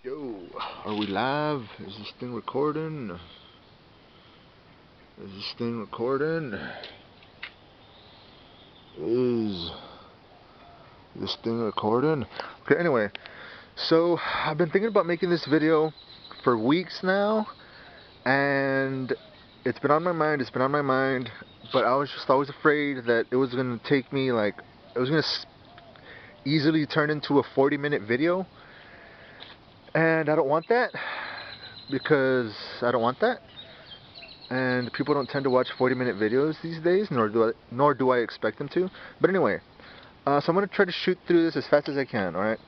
Yo, are we live? Is this thing recording? Is this thing recording? Is this thing recording? Okay, anyway, so I've been thinking about making this video for weeks now, and it's been on my mind, but I was just always afraid that it was gonna take me like, it was gonna easily turn into a 40-minute video, and I don't want that, because I don't want that. And people don't tend to watch 40-minute videos these days, nor do I expect them to. But anyway, so I'm gonna try to shoot through this as fast as I can. All right.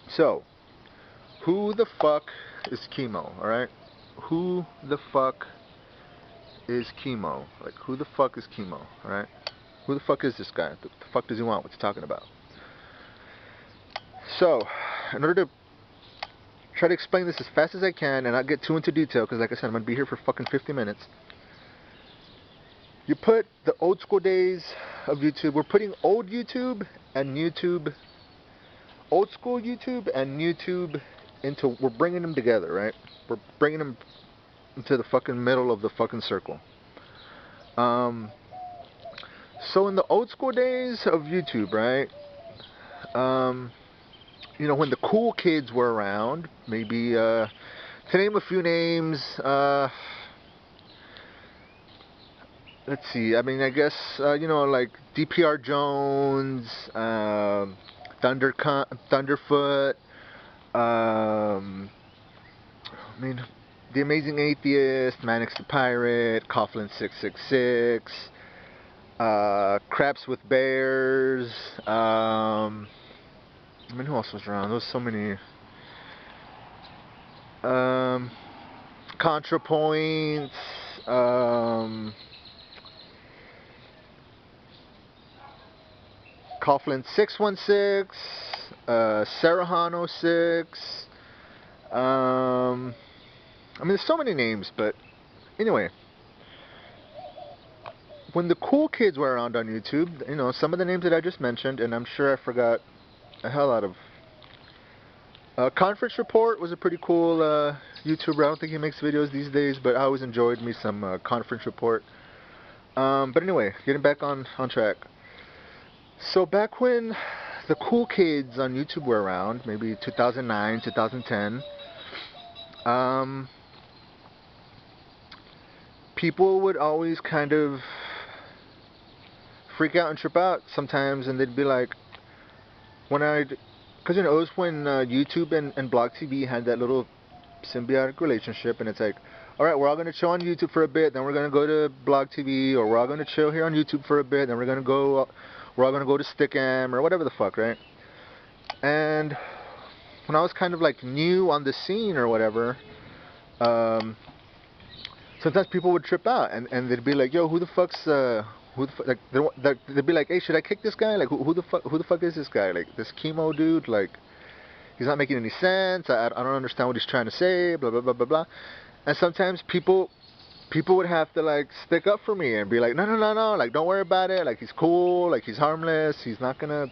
So, who the fuck is KeyMo? All right. Who the fuck is KeyMo? Like, who the fuck is KeyMo? All right. Who the fuck is this guy? The fuck does he want? What's he talking about? So, in order to try to explain this as fast as I can and not get too into detail, because like I said, I'm gonna be here for fucking 50 minutes. You put the old school days of YouTube. We're putting old YouTube and YouTube, old school YouTube and YouTube into, we're bringing them together, right? We're bringing them into the fucking middle of the fucking circle. So in the old school days of YouTube, right? You know, when the cool kids were around, maybe, to name a few names, let's see, I mean, I guess, you know, like DPR Jones, Thunderfoot, I mean, The Amazing Atheist, Mannix the Pirate, Coughlin 666, Craps with Bears, I mean, who else was around? There was so many. ContraPoints, Coughlin 616, Serrahano 6. I mean, there's so many names, but anyway. When the cool kids were around on YouTube, you know, some of the names that I just mentioned, and I'm sure I forgot a hell out of. Conference Report was a pretty cool YouTuber. I don't think he makes videos these days, but I always enjoyed me some Conference Report. But anyway, getting back on track. So back when the cool kids on YouTube were around, maybe 2009, 2010, people would always kind of freak out and trip out sometimes, and they'd be like, because you know, it was when YouTube and Blog TV had that little symbiotic relationship, and it's like, all right, we're all going to chill on YouTube for a bit, then we're going to go to Blog TV, or we're all going to chill here on YouTube for a bit, then we're all going to go to Stickam, or whatever the fuck, right? And when I was kind of like new on the scene or whatever, sometimes people would trip out, and they'd be like, yo, who the fuck's, like, they'd be like, hey, should I kick this guy? Like, who the fuck is this guy? Like, this KeyMo dude, like, he's not making any sense. I don't understand what he's trying to say, blah, blah, blah, blah, blah. And sometimes people would have to, like, stick up for me and be like, no, like, don't worry about it. Like, he's cool, like, he's harmless, he's not gonna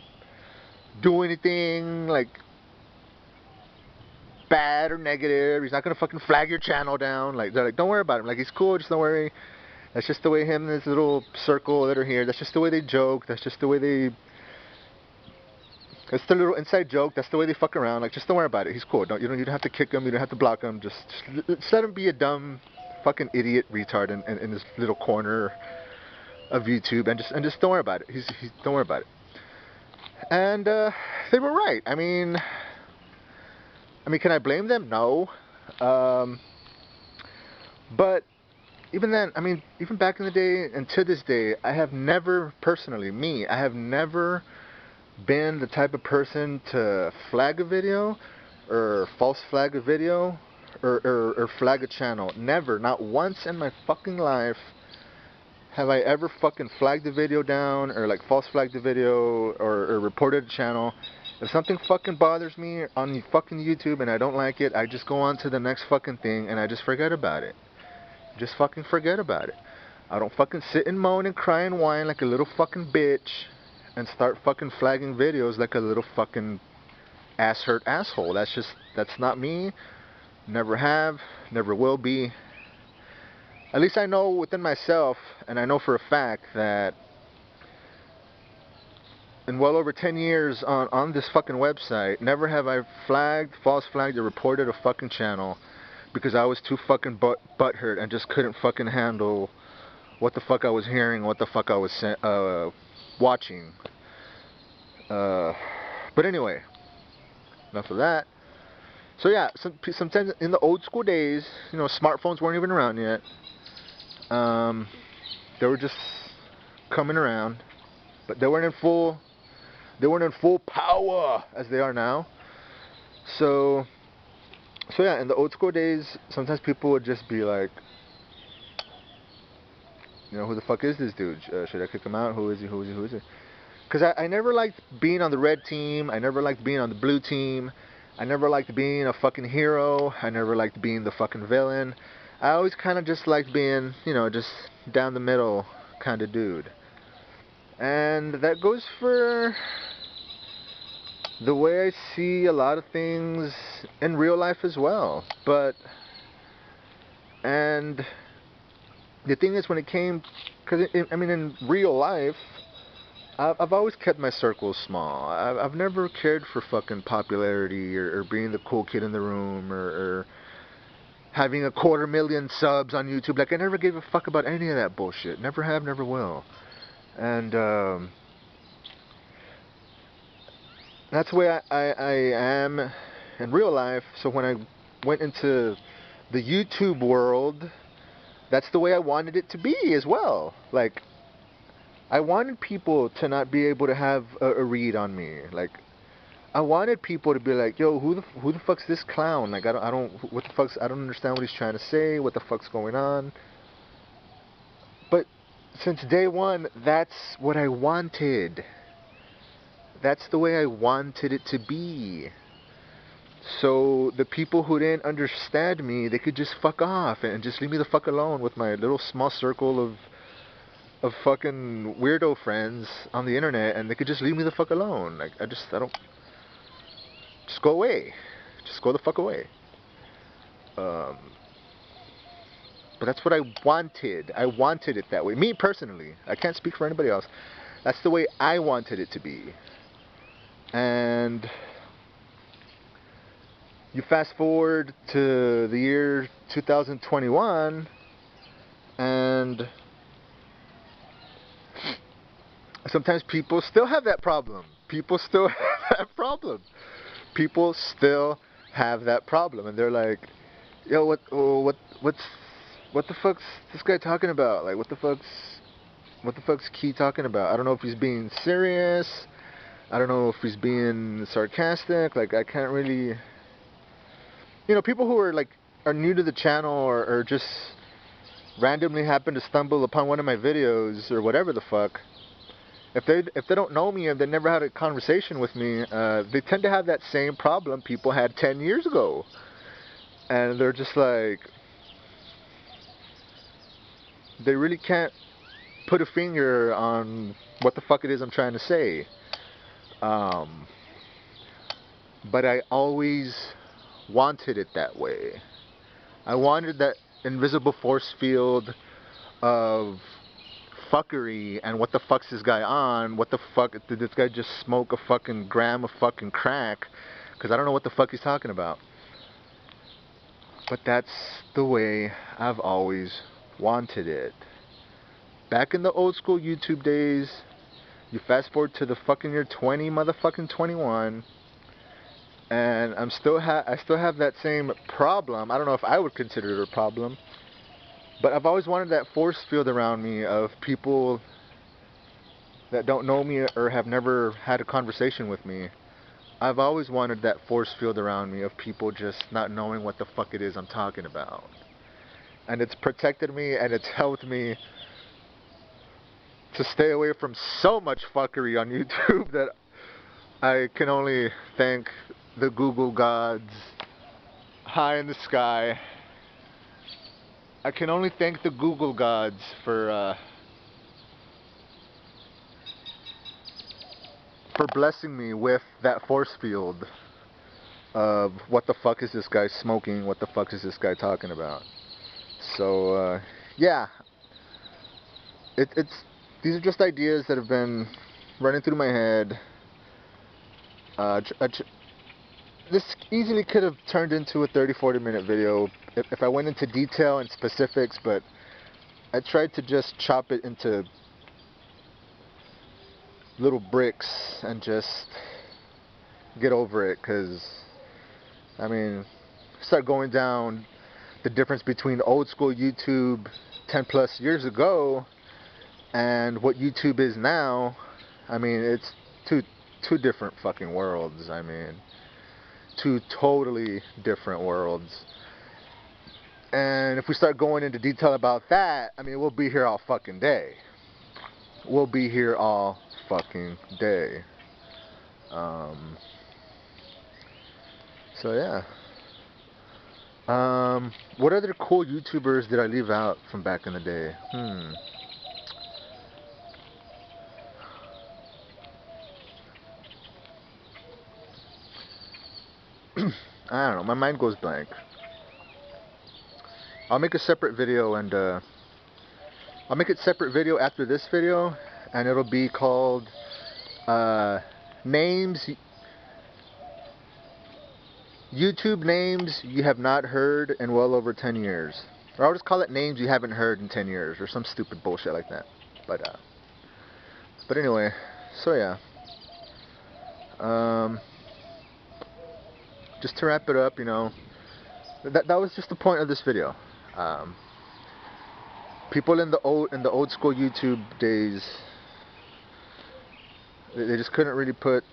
do anything, like, bad or negative. He's not gonna fucking flag your channel down. Like, they're like, don't worry about him. Like, he's cool, just don't worry. That's just the way him and his little circle that are here, that's just the way they joke, that's just the way they... It's the little inside joke. That's the way they fuck around. Like, just don't worry about it. He's cool. You don't have to kick him. You don't have to block him. Just let him be a dumb, fucking idiot retard in this little corner of YouTube, and just don't worry about it. He's don't worry about it. And they were right. I mean, can I blame them? No. But even then, I mean, even back in the day and to this day, I have never personally, I have never been the type of person to flag a video or false flag a video or flag a channel. Never, not once in my fucking life have I ever fucking flagged a video down or like false flagged a video or reported a channel. If something fucking bothers me on fucking YouTube and I don't like it, I just go on to the next fucking thing and I just forget about it. Just fucking forget about it. I don't fucking sit and moan and cry and whine like a little fucking bitch and start fucking flagging videos like a little fucking ass hurt asshole. That's not me. Never have, never will be. At least I know within myself, and I know for a fact that in well over 10 years on this fucking website, never have I false flagged, or reported a fucking channel because I was too fucking butthurt and just couldn't fucking handle what the fuck I was hearing, what the fuck I was watching. But anyway, enough of that. So yeah, sometimes in the old school days, you know, smartphones weren't even around yet. They were just coming around, but they weren't in full power as they are now. So yeah, in the old school days, sometimes people would just be like, you know, who the fuck is this dude? Should I kick him out? Who is he? Who is he? Who is he? Because I never liked being on the red team. I never liked being on the blue team. I never liked being a fucking hero. I never liked being the fucking villain. I always kind of just liked being, you know, just down the middle kind of dude. And that goes for the way I see a lot of things in real life as well. And the thing is, when it came, because I mean, in real life, I've always kept my circles small. I've never cared for fucking popularity or being the cool kid in the room or having 250,000 subs on YouTube. Like, I never gave a fuck about any of that bullshit. Never have, never will. And that's the way I am in real life. So when I went into the YouTube world, that's the way I wanted it to be as well. Like, I wanted people to not be able to have a read on me. Like, I wanted people to be like, yo, who the fuck's this clown? Like, I don't understand what he's trying to say. What the fuck's going on? But since day one, that's what I wanted. That's the way I wanted it to be. So the people who didn't understand me, they could just fuck off and just leave me the fuck alone with my little small circle of fucking weirdo friends on the internet, and they could just leave me the fuck alone. Like, I don't. Just go away. Just go the fuck away. But that's what I wanted. I wanted it that way. Me personally. I can't speak for anybody else. That's the way I wanted it to be. And you fast forward to the year 2021, and sometimes people still have that problem. People still have that problem. People still have that problem, and they're like, "Yo, what the fuck's this guy talking about? Like, what the fuck's Key talking about? I don't know if he's being serious. I don't know if he's being sarcastic. Like, I can't really." You know, people who are new to the channel or just randomly happen to stumble upon one of my videos or whatever the fuck. If they don't know me and they never had a conversation with me, they tend to have that same problem people had 10 years ago. And they're just like, they really can't put a finger on what the fuck it is I'm trying to say. But I always wanted it that way. I wanted that invisible force field of fuckery and what the fuck's this guy on? What the fuck did this guy just smoke a fucking gram of fucking crack? Because I don't know what the fuck he's talking about. But that's the way I've always wanted it. Back in the old school YouTube days, you fast forward to the fucking year 2021, and I still have that same problem. I don't know if I would consider it a problem. But I've always wanted that force field around me of people that don't know me or have never had a conversation with me. I've always wanted that force field around me of people just not knowing what the fuck it is I'm talking about. And it's protected me and it's helped me to stay away from so much fuckery on YouTube that I can only thank the Google gods high in the sky. I can only thank the Google gods for blessing me with that force field. of what the fuck is this guy smoking, what the fuck is this guy talking about. So yeah, it's these are just ideas that have been running through my head. This easily could have turned into a 30-40 minute video if I went into detail and specifics, but I tried to just chop it into little bricks and just get over it, because I mean, start going down the difference between old school YouTube 10 plus years ago and what YouTube is now. I mean, it's two different fucking worlds. I mean, two totally different worlds. And if we start going into detail about that, I mean, we'll be here all fucking day. We'll be here all fucking day. So yeah. What other cool YouTubers did I leave out from back in the day? I don't know. My mind goes blank. I'll make a separate video, and I'll make a separate video after this video, and it'll be called names. YouTube names you have not heard in well over 10 years. Or I'll just call it names you haven't heard in 10 years, or some stupid bullshit like that. But anyway, so yeah. Just to wrap it up, you know, that was just the point of this video. People in the old school YouTube days, they just couldn't really put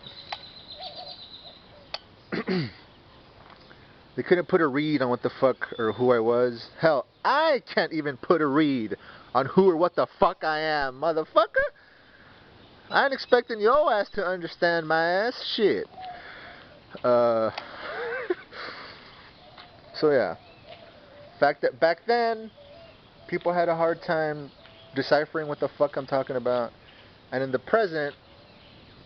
they couldn't put a read on what the fuck or who I was. Hell, I can't even put a read on who or what the fuck I am, motherfucker. I ain't expecting your ass to understand my ass shit. So yeah, fact that back then people had a hard time deciphering what the fuck I'm talking about, and in the present,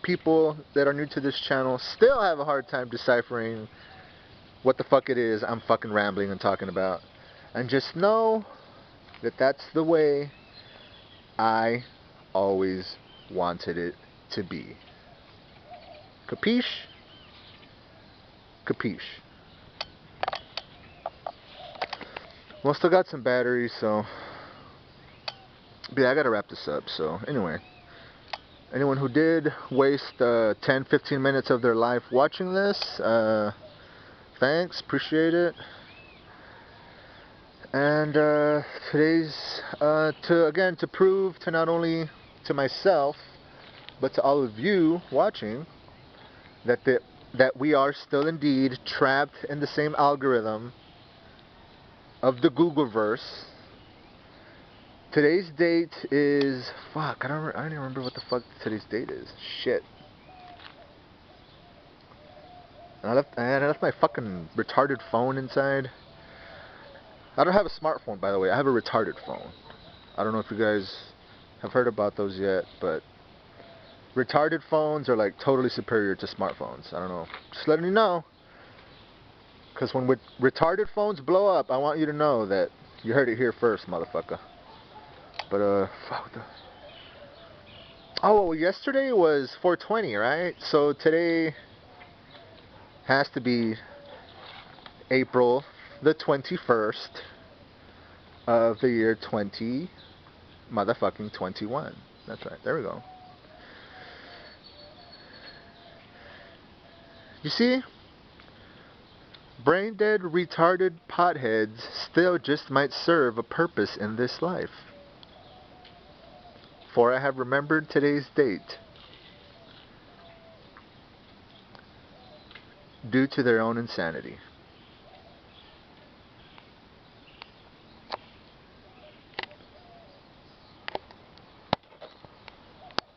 people that are new to this channel still have a hard time deciphering what the fuck it is I'm fucking rambling and talking about. And just know that that's the way I always wanted it to be. Capiche? Capiche. Well, still got some batteries, so yeah, I gotta wrap this up. So anyway, anyone who did waste 10-15 minutes of their life watching this, thanks, appreciate it. And today's to prove to not only to myself but to all of you watching that we are still indeed trapped in the same algorithm of the Googleverse. Today's date is fuck. I don't even remember what the fuck today's date is. Shit. And I left my fucking retarded phone inside. I don't have a smartphone, by the way. I have a retarded phone. I don't know if you guys have heard about those yet, but retarded phones are like totally superior to smartphones. I don't know. Just letting you know. Because when retarded phones blow up, I want you to know that you heard it here first, motherfucker. But, fuck the... Oh, well, yesterday was 420, right? So today has to be April the 21st of the year 21. That's right. There we go. You see? Brain dead, retarded potheads still just might serve a purpose in this life. For I have remembered today's date due to their own insanity.